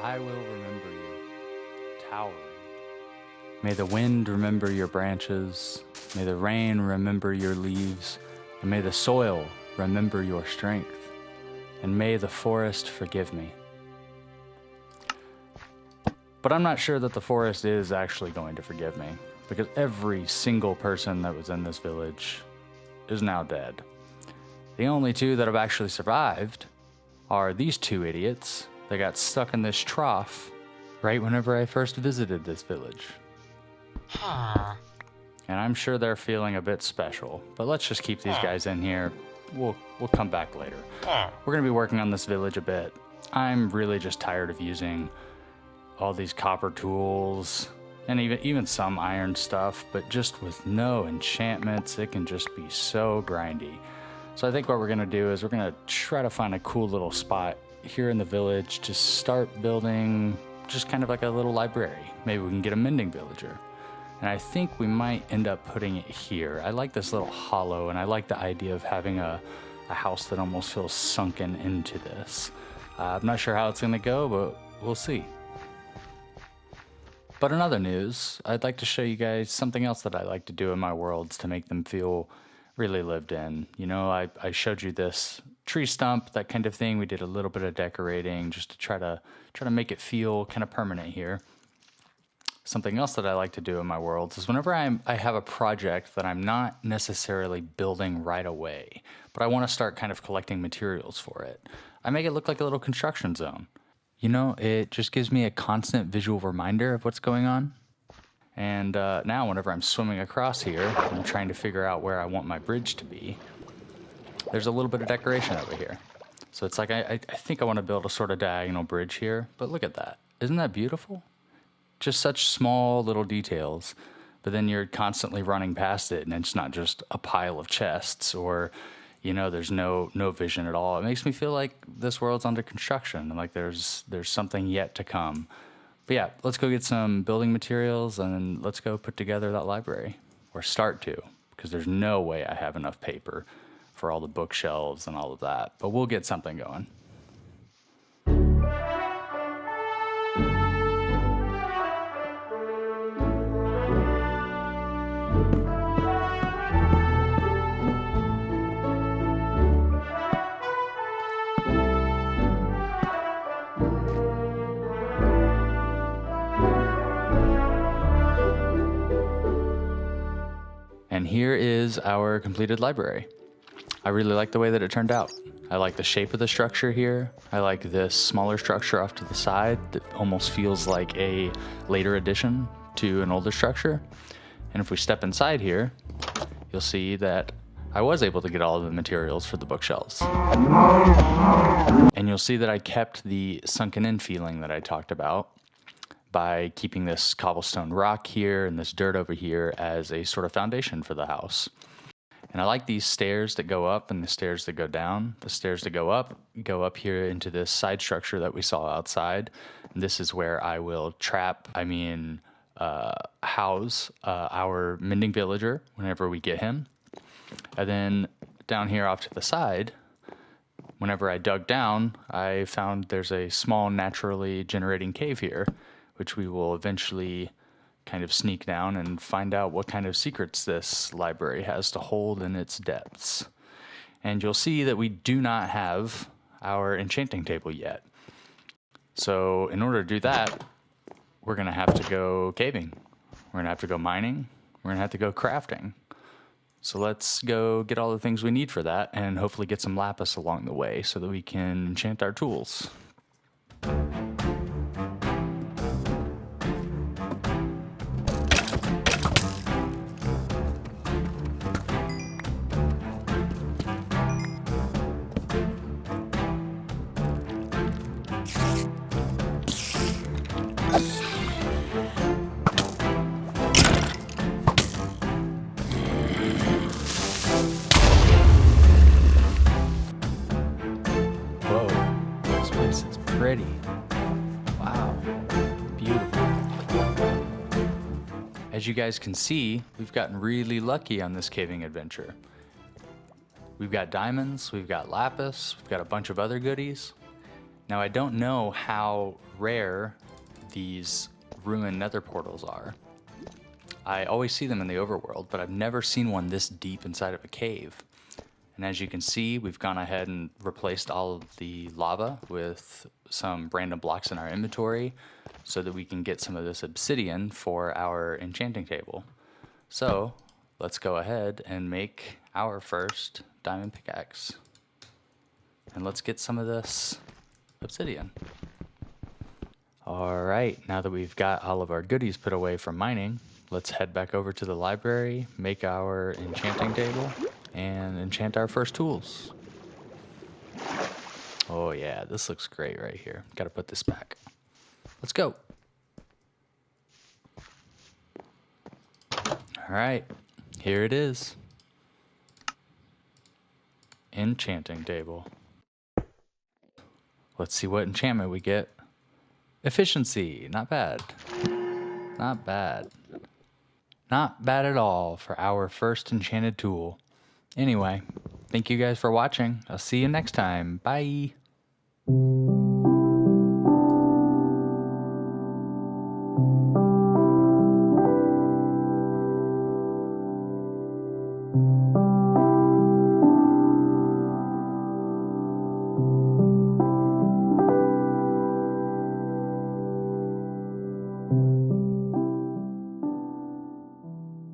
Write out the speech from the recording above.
I will remember you, towering. May the wind remember your branches, may the rain remember your leaves, and may the soil remember your strength, and may the forest forgive me. But I'm not sure that the forest is actually going to forgive me, because every single person that was in this village is now dead. The only two that have actually survived are these two idiots that got stuck in this trough right whenever I first visited this village. And I'm sure they're feeling a bit special, but let's just keep these guys in here. We'll come back later. We're gonna be working on this village a bit. I'm really just tired of using all these copper tools and even some iron stuff, but just with no enchantments, it can just be so grindy. So I think what we're gonna do is we're gonna try to find a cool little spot here in the village to start building just kind of like a little library. Maybe we can get a mending villager. And I think we might end up putting it here. I like this little hollow, and I like the idea of having a house that almost feels sunken into this. I'm not sure how it's gonna go, but we'll see. But in other news, I'd like to show you guys something else that I like to do in my worlds to make them feel really lived in. You know, I showed you this tree stump, that kind of thing. We did a little bit of decorating just to try to make it feel kind of permanent here. Something else that I like to do in my worlds is whenever I have a project that I'm not necessarily building right away, but I want to start kind of collecting materials for it, I make it look like a little construction zone. You know, it just gives me a constant visual reminder of what's going on. And now whenever I'm swimming across here, I'm trying to figure out where I want my bridge to be. There's a little bit of decoration over here. So it's like I think I want to build a sort of diagonal bridge here, but look at that. Isn't that beautiful? Just such small little details, but then you're constantly running past it and it's not just a pile of chests or, you know, there's no vision at all. It makes me feel like this world's under construction and like there's something yet to come. But yeah, let's go get some building materials and let's go put together that library, or start to, because there's no way I have enough paper for all the bookshelves and all of that, but we'll get something going. And here is our completed library. I really like the way that it turned out. I like the shape of the structure here. I like this smaller structure off to the side that almost feels like a later addition to an older structure. And if we step inside here, you'll see that I was able to get all of the materials for the bookshelves. And you'll see that I kept the sunken in feeling that I talked about by keeping this cobblestone rock here and this dirt over here as a sort of foundation for the house. And I like these stairs that go up and the stairs that go down. The stairs that go up here into this side structure that we saw outside. And this is where I will house our mending villager whenever we get him. And then down here off to the side, whenever I dug down, I found there's a small naturally generating cave here, which we will eventually kind of sneak down and find out what kind of secrets this library has to hold in its depths. And you'll see that we do not have our enchanting table yet. So in order to do that, we're gonna have to go caving. We're gonna have to go mining. We're gonna have to go crafting. So let's go get all the things we need for that and hopefully get some lapis along the way so that we can enchant our tools. This is pretty. Wow. Beautiful. As you guys can see, we've gotten really lucky on this caving adventure. We've got diamonds, we've got lapis, we've got a bunch of other goodies. Now, I don't know how rare these ruined nether portals are. I always see them in the overworld, but I've never seen one this deep inside of a cave. And as you can see, we've gone ahead and replaced all of the lava with some random blocks in our inventory so that we can get some of this obsidian for our enchanting table. So let's go ahead and make our first diamond pickaxe. And let's get some of this obsidian. All right, now that we've got all of our goodies put away from mining, let's head back over to the library, make our enchanting table, and enchant our first tools. Oh yeah, this looks great right here. Gotta put this back. Let's go. All right, here it is. Enchanting table. Let's see what enchantment we get. Efficiency, not bad. Not bad. Not bad at all for our first enchanted tool. Anyway, thank you guys for watching. I'll see you next time. Bye.